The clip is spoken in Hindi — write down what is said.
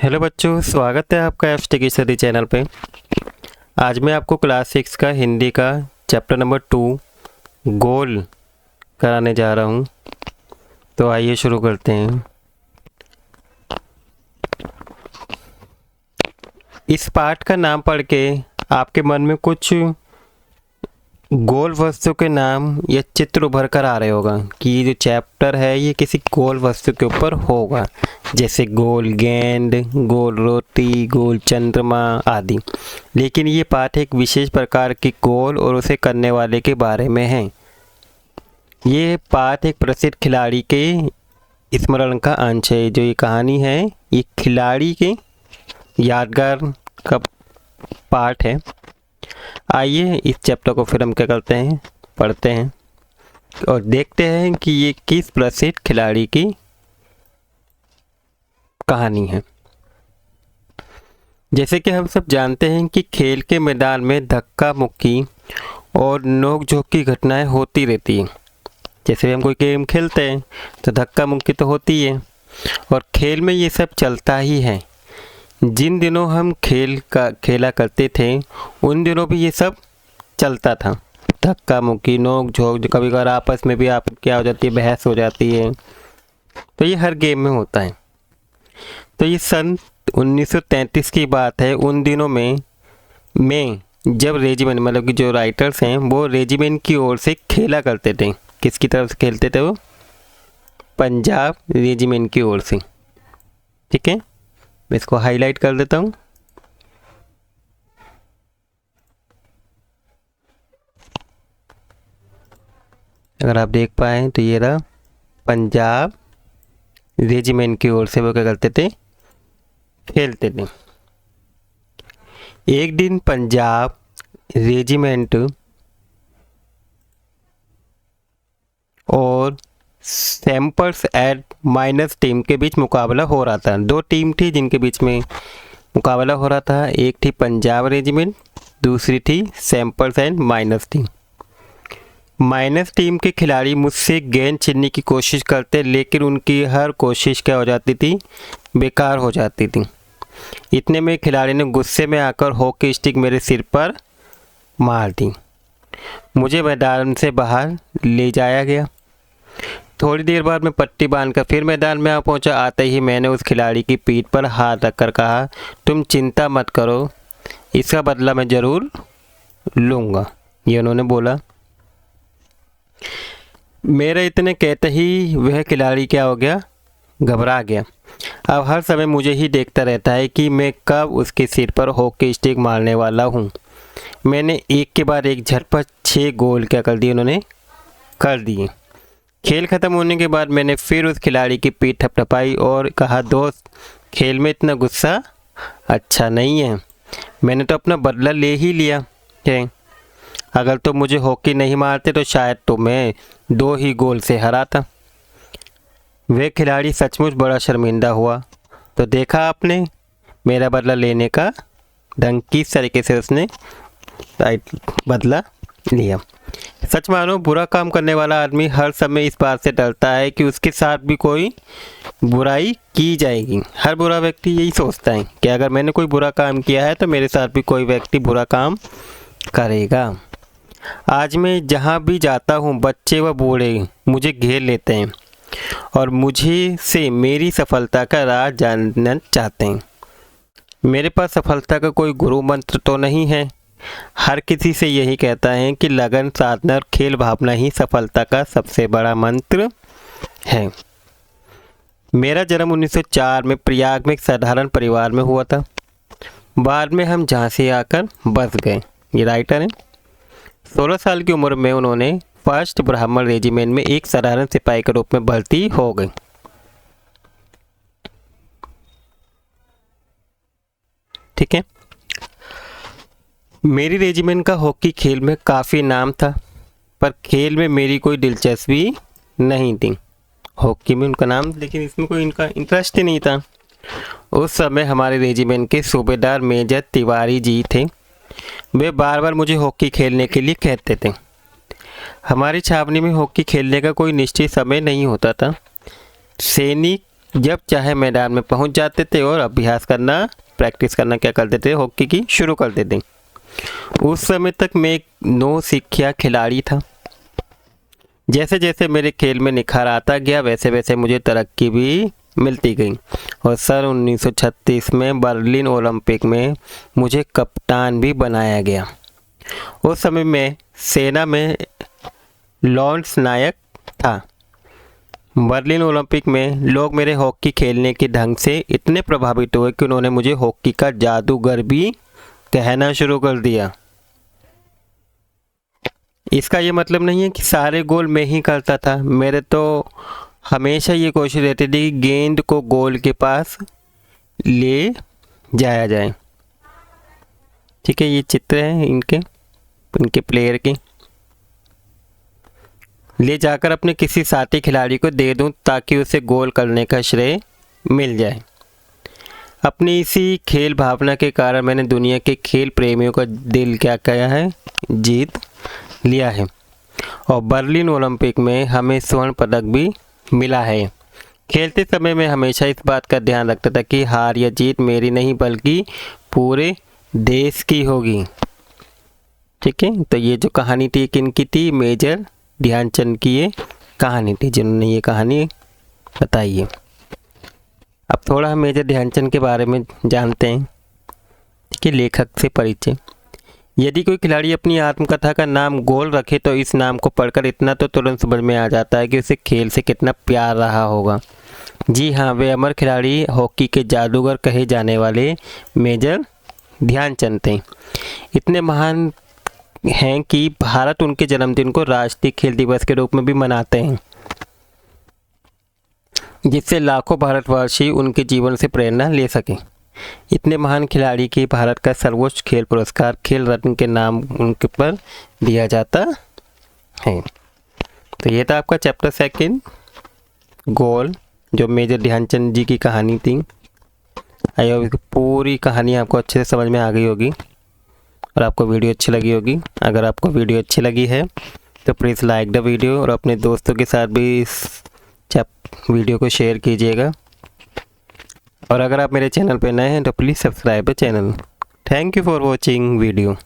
हेलो बच्चों, स्वागत है आपका एफ स्टडी चैनल पे। आज मैं आपको क्लास 6 का हिंदी का चैप्टर नंबर 2 गोल कराने जा रहा हूँ। तो आइए शुरू करते हैं। इस पाठ का नाम पढ़ के आपके मन में कुछ गोल वस्तु के नाम या चित्र उभर कर आ रहे होगा कि ये जो चैप्टर है ये किसी गोल वस्तु के ऊपर होगा, जैसे गोल गेंद, गोल रोटी, गोल चंद्रमा आदि। लेकिन ये पाठ एक विशेष प्रकार की गोल और उसे करने वाले के बारे में है। ये पाठ एक प्रसिद्ध खिलाड़ी के स्मरण का अंश है। जो ये कहानी है ये खिलाड़ी के यादगार का पाठ है। आइए इस चैप्टर को फिर हम क्या करते हैं, पढ़ते हैं और देखते हैं कि ये किस प्रसिद्ध खिलाड़ी की कहानी है। जैसे कि हम सब जानते हैं कि खेल के मैदान में धक्का मुक्की और नोक-झोंक की घटनाएं होती रहती हैं। जैसे हम कोई गेम खेलते हैं तो धक्का मुक्की तो होती है और खेल में ये सब चलता ही है। जिन दिनों हम खेला करते थे उन दिनों भी ये सब चलता था। धक्का मुक्की, नोक झोंक, कभी कभार आपस में भी आप क्या हो जाती है, बहस हो जाती है। तो ये हर गेम में होता है। तो ये सन 1933 की बात है। उन दिनों में जब रेजिमेंट मतलब कि जो राइटर्स हैं वो रेजिमेंट की ओर से खेला करते थे। किसकी तरफ से खेलते थे वो? पंजाब रेजिमेंट की ओर से। ठीक है, मैं इसको हाईलाइट कर देता हूँ। अगर आप देख पाए तो ये रहा पंजाब रेजिमेंट की ओर से वो क्या करते थे, खेलते थे। एक दिन पंजाब रेजिमेंट और सैंपर्स एंड माइनस टीम के बीच मुकाबला हो रहा था। दो टीम थी जिनके बीच में मुकाबला हो रहा था। एक थी पंजाब रेजिमेंट, दूसरी थी sappers and minus team. Minus team के खिलाड़ी मुझसे गेंद छीनने की कोशिश करते, लेकिन उनकी हर कोशिश क्या हो जाती थी, बेकार हो जाती थी। इतने में खिलाड़ी ने गुस्से में आकर हॉकी स्टिक मेरे सिर पर मार दी। मुझे मैदान से बाहर ले जाया गया। थोड़ी देर बाद मैं पट्टी बांधकर फिर मैदान में आ पहुंचा। आते ही मैंने उस खिलाड़ी की पीठ पर हाथ रखकर कहा, तुम चिंता मत करो, इसका बदला मैं ज़रूर लूँगा। ये उन्होंने बोला। मेरे इतने कहते ही वह खिलाड़ी क्या हो गया, घबरा गया। अब हर समय मुझे ही देखता रहता है कि मैं कब उसके सिर पर हॉकी स्टिक मारने वाला हूँ। मैंने एक के बाद एक झटपट 6 गोल क्या कर दिए, उन्होंने कर दिए। खेल ख़त्म होने के बाद मैंने फिर उस खिलाड़ी की पीठ थपथपाई और कहा, दोस्त, खेल में इतना गुस्सा अच्छा नहीं है। मैंने तो अपना बदला ले ही लिया है। अगर तो मुझे हॉकी नहीं मारते तो शायद तो मैं 2 ही गोल से हराता। वह खिलाड़ी सचमुच बड़ा शर्मिंदा हुआ। तो देखा आपने मेरा बदला लेने का ढंग, किस तरीके से उसने बदला लिया। सच मानो, बुरा काम करने वाला आदमी हर समय इस बात से डरता है कि उसके साथ भी कोई बुराई की जाएगी। हर बुरा व्यक्ति यही सोचता है कि अगर मैंने कोई बुरा काम किया है तो मेरे साथ भी कोई व्यक्ति बुरा काम करेगा। आज मैं जहाँ भी जाता हूँ बच्चे व बूढ़े मुझे घेर लेते हैं और मुझे से मेरी सफलता का राज जानना चाहते हैं। मेरे पास सफलता का कोई गुरु मंत्र तो नहीं है। हर किसी से यही कहता है कि लगन, साधना और खेल भावना ही सफलता का सबसे बड़ा मंत्र है। मेरा जन्म 1904 में प्रयाग में एक साधारण परिवार में हुआ था। बाद में हम झांसी आकर बस गए। ये राइटर हैं। 16 साल की उम्र में उन्होंने फर्स्ट ब्राह्मण रेजिमेंट में एक साधारण सिपाही के रूप में भर्ती हो गए। ठीक है। मेरी रेजिमेंट का हॉकी खेल में काफ़ी नाम था, पर खेल में मेरी कोई दिलचस्पी नहीं थी। हॉकी में उनका नाम, लेकिन इसमें कोई इनका इंटरेस्ट ही नहीं था। उस समय हमारे रेजिमेंट के सूबेदार मेजर तिवारी जी थे। वे बार बार मुझे हॉकी खेलने के लिए कहते थे। हमारी छावनी में हॉकी खेलने का कोई निश्चित समय नहीं होता था। सैनिक जब चाहे मैदान में पहुंच जाते थे और अभ्यास करना, प्रैक्टिस करना क्या करते थे, हॉकी की शुरू कर देते थे। उस समय तक मैं एक नौसिखिया खिलाड़ी था। जैसे जैसे मेरे खेल में निखार आता गया वैसे वैसे मुझे तरक्की भी मिलती गई और सन 1936 में बर्लिन ओलंपिक में मुझे कप्तान भी बनाया गया। उस समय मैं सेना में लॉन्स नायक था। बर्लिन ओलंपिक में लोग मेरे हॉकी खेलने के ढंग से इतने प्रभावित हुए कि उन्होंने मुझे हॉकी का जादूगर भी कहना शुरू कर दिया। इसका ये मतलब नहीं है कि सारे गोल मैं ही करता था। मेरे तो हमेशा ये कोशिश रहती थी कि गेंद को गोल के पास ले जाया जाए। ठीक है, ये चित्र है इनके प्लेयर के। ले जाकर अपने किसी साथी खिलाड़ी को दे दूं ताकि उसे गोल करने का श्रेय मिल जाए। अपनी इसी खेल भावना के कारण मैंने दुनिया के खेल प्रेमियों का दिल क्या किया है, जीत लिया है और बर्लिन ओलंपिक में हमें स्वर्ण पदक भी मिला है। खेलते समय मैं हमेशा इस बात का ध्यान रखता था कि हार या जीत मेरी नहीं बल्कि पूरे देश की होगी। ठीक है, तो ये जो कहानी थी किनकी थी, मेजर ध्यानचंद की ये कहानी थी जिन्होंने ये कहानी बताई है। अब थोड़ा हम मेजर ध्यानचंद के बारे में जानते हैं कि लेखक से परिचय। यदि कोई खिलाड़ी अपनी आत्मकथा का नाम गोल रखे तो इस नाम को पढ़कर इतना तो तुरंत समझ में आ जाता है कि उसे खेल से कितना प्यार रहा होगा। जी हाँ, वे अमर खिलाड़ी, हॉकी के जादूगर कहे जाने वाले मेजर ध्यानचंद थे। इतने महान हैं कि भारत उनके जन्मदिन को राष्ट्रीय खेल दिवस के रूप में भी मनाते हैं, जिससे लाखों भारतवासी उनके जीवन से प्रेरणा ले सकें। इतने महान खिलाड़ी की भारत का सर्वोच्च खेल पुरस्कार खेल रत्न के नाम उनके पर दिया जाता है। तो ये था आपका चैप्टर 2 गोल, जो मेजर ध्यानचंद जी की कहानी थी। आई होप पूरी कहानी आपको अच्छे से समझ में आ गई होगी और आपको वीडियो अच्छी लगी होगी। अगर आपको वीडियो अच्छी लगी है तो प्लीज़ लाइक द वीडियो और अपने दोस्तों के साथ भी इस वीडियो को शेयर कीजिएगा। और अगर आप मेरे चैनल पर नए हैं तो please subscribe the channel. Thank you for watching video.